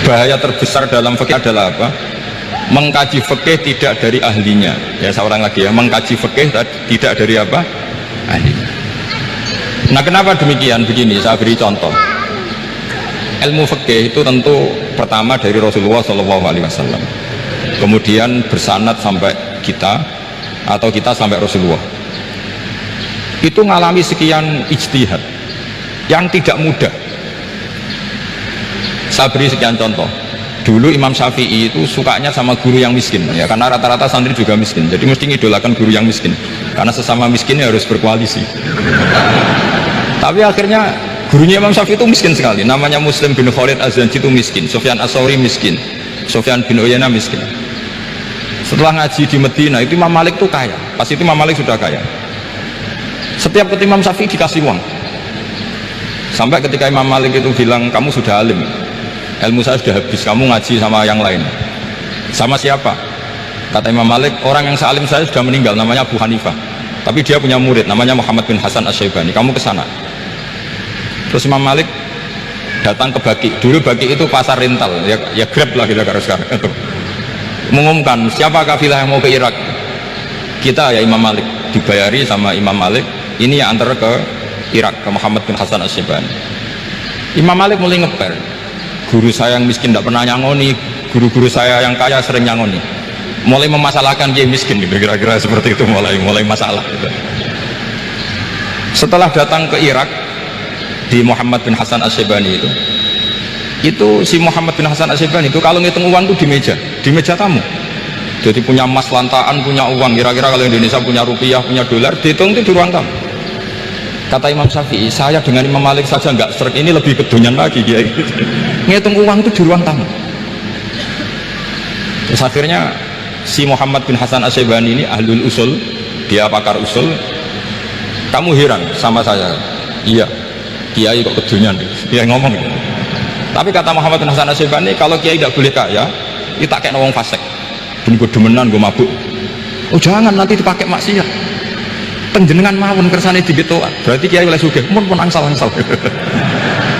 bahaya terbesar dalam fikih adalah apa? Mengkaji fikih tidak dari ahlinya. Ya seorang lagi ya, mengkaji fikih tidak dari apa? Ahlinya. Nah kenapa demikian? Begini, saya beri contoh. Ilmu fikih itu tentu pertama dari Rasulullah SAW, kemudian bersanad sampai kita atau kita sampai Rasulullah. Itu ngalami sekian ijtihad yang tidak mudah. Saya beri sekian contoh. Dulu Imam Syafi'i itu sukanya sama guru yang miskin, ya karena rata-rata santri juga miskin, jadi mesti ngidolakan guru yang miskin, karena sesama miskin harus berkoalisi. Tapi akhirnya gurunya Imam Syafi'i itu miskin sekali, namanya Muslim bin Khalid Az-Zanji itu miskin, Sufyan As-Tsauri miskin, Sufyan bin Uyainah miskin. Setelah ngaji di Medina itu Imam Malik itu kaya, pas itu Imam Malik sudah kaya. Setiap ketemu Imam Syafi'i dikasih uang, sampai ketika Imam Malik itu bilang, kamu sudah alim, ilmu saya sudah habis, kamu ngaji sama yang lain. Sama siapa? Kata Imam Malik, orang yang sealim saya sudah meninggal, namanya Abu Hanifah, tapi dia punya murid namanya Muhammad bin Hasan Asy-Syaibani, kamu ke sana. Terus Imam Malik datang ke Baki. Dulu Baki itu pasar rental, ya Grab lah kita sekarang itu. Mengumumkan siapa kafilah yang mau ke Irak, kita ya Imam Malik, dibayari sama Imam Malik, ini yang antar ke Irak, ke Muhammad bin Hasan Asy-Syaibani. Imam Malik mulai ngeper, guru saya yang miskin tidak pernah nyangoni, guru-guru saya yang kaya sering nyangoni. Mulai memasalahkan dia miskin gitu, kira-kira seperti itu, mulai masalah gitu. Setelah datang ke Irak di Muhammad bin Hasan Asy-Syaibani itu si Muhammad bin Hasan Asy-Syaibani itu kalau ngitung uang itu di meja tamu. Jadi punya emas lantaan, punya uang, kira-kira kalau Indonesia punya rupiah, punya dolar, dihitung itu di ruang tamu. Kata Imam Syafi'i, saya dengan Imam Malik saja nggak serak, ini lebih kedonyan lagi dia. Ngitung uang itu di ruang tamu. Terus akhirnya si Muhammad bin Hasan Asy-Syaibani ini ahlul usul, dia pakar usul. Kamu heran sama saya? Iya, kiai kok kedonyan, dia ngomong gitu. Tapi kata Muhammad bin Hasan Asy-Syaibani, kalau kiai tidak boleh kaya, kita kayak wong fasik, dan gue demenan, gue mabuk. Oh jangan, nanti dipakai maksiat. Penjenengan mawon kersane dibetoan, berarti kiai oleh sugih, pun angsal-angsal.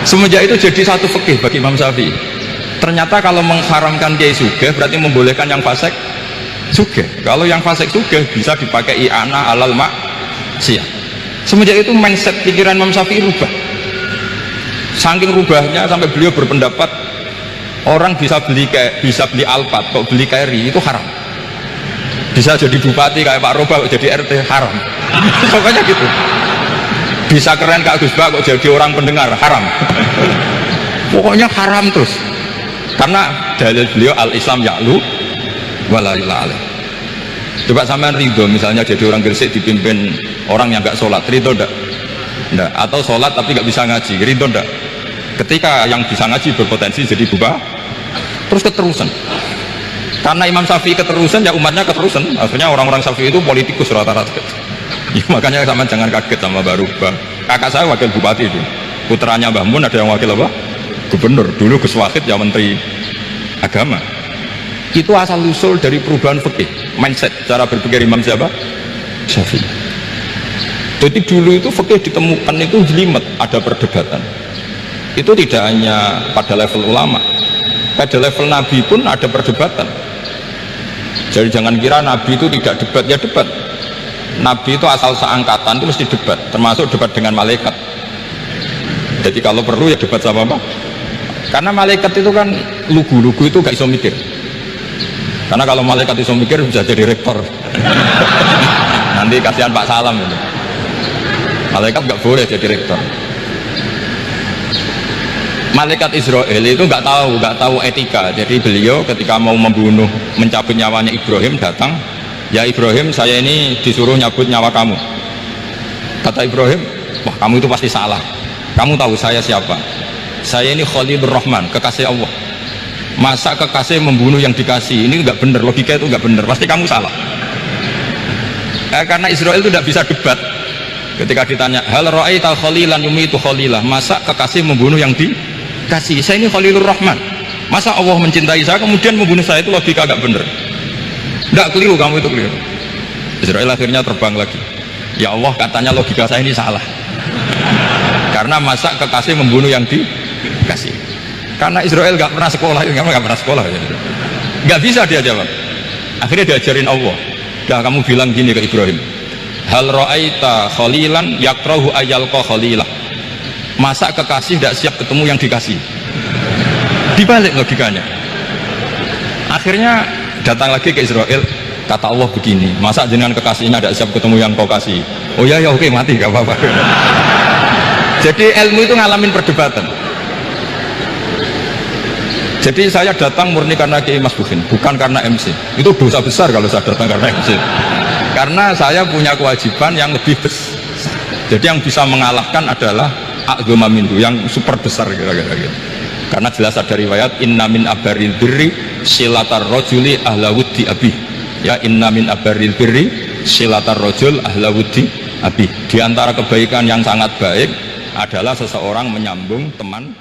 Semenjak itu jadi satu fikih bagi Imam Syafi'i. Ternyata kalau mengharamkan kiai sugih berarti membolehkan yang fasik sugih. Kalau yang fasik sugih bisa dipakai i'anah alal maksiyah. Semenjak itu mindset pikiran Imam Syafi'i rubah. Saking rubahnya sampai beliau berpendapat orang bisa beli Alphard, kok beli Carry itu haram. Bisa jadi bupati kayak Pak Roba kok jadi RT haram. Pokoknya gitu. Bisa keren Kak Gus Bah kok jadi orang pendengar haram. Pokoknya haram terus. Karena dalil beliau al-Islam ya'lu wala ilaha. Coba sampean ridho misalnya jadi orang Gresik dipimpin orang yang nggak sholat, ridho ndak? Ndak. Atau sholat tapi nggak bisa ngaji, ridho ndak? Ketika yang bisa ngaji berpotensi jadi bupati, terus keterusan. Karena Imam Syafi'i keterusan, ya umatnya keterusan. Akhirnya orang-orang Syafi'i itu politikus rata-rata. Ya, makanya sama jangan kaget sama Mbak Rubah. Kakak saya wakil bupati itu, putranya Mbah Mun ada yang wakil apa? Gubernur. Dulu Gus Wahid ya menteri agama. Itu asal usul dari perubahan fikih, mindset, cara berpikir Imam siapa? Syafi'i. Jadi dulu itu fikih ditemukan itu jelimet, ada perdebatan. Itu tidak hanya pada level ulama, pada level Nabi pun ada perdebatan. Jadi jangan kira Nabi itu tidak debat, ya debat. Nabi itu asal seangkatan itu mesti debat, termasuk debat dengan malaikat. Jadi kalau perlu ya debat sama apa? Karena malaikat itu kan lugu-lugu itu gak iso mikir. Karena kalau malaikat iso mikir bisa jadi rektor. Nanti kasihan Pak Salam gitu. Malaikat gak boleh jadi rektor. Malaikat Israel itu nggak tahu etika. Jadi beliau ketika mau membunuh, mencabut nyawanya Ibrahim, datang, ya Ibrahim, saya ini disuruh nyabut nyawa kamu. Kata Ibrahim, wah kamu itu pasti salah. Kamu tahu saya siapa? Saya ini Khalilur Rahman, kekasih Allah. Masa kekasih membunuh yang dikasih? Ini nggak benar, logika itu nggak benar. Pasti kamu salah. Karena Israel itu tidak bisa debat. Ketika ditanya, hal ra'aita khalilan yumitu khalilah, masa kekasih membunuh yang dikasih? Saya ini Khalilur Rahman, masa Allah mencintai saya kemudian membunuh saya? Itu logika agak bener. Tidak keliru, kamu itu keliru. Israel akhirnya terbang lagi. Ya Allah, katanya logika saya ini salah. Karena masa kekasih membunuh yang dikasih. Karena Israel nggak pernah sekolah, nggak pernah sekolah, nggak bisa dia jawab. Akhirnya diajarin Allah. Dah kamu bilang gini ke Ibrahim, hal ra'aita khalilan yakrahu ayyalqa khalilah. Masa kekasih tidak siap ketemu yang dikasih? Dibalik logikanya. Akhirnya datang lagi ke Israel, kata Allah begini, masa jenengan kekasihnya tidak siap ketemu yang kau kasih? Oh ya ya oke, mati gak apa-apa. Jadi ilmu itu ngalamin perdebatan. Jadi saya datang murni karena Kiai Mas Bukin, bukan karena MC. Itu dosa besar kalau saya datang karena MC. Karena saya punya kewajiban yang lebih besar. Jadi yang bisa mengalahkan adalah a'dzama minhu, yang super besar kira-kira gitu. Karena jelas ada riwayat inna min abaril birri silatar rajuli ahla wuddi abi. Ya, inna min abaril birri silatar rajul ahla wuddi abi. Di antara kebaikan yang sangat baik adalah seseorang menyambung teman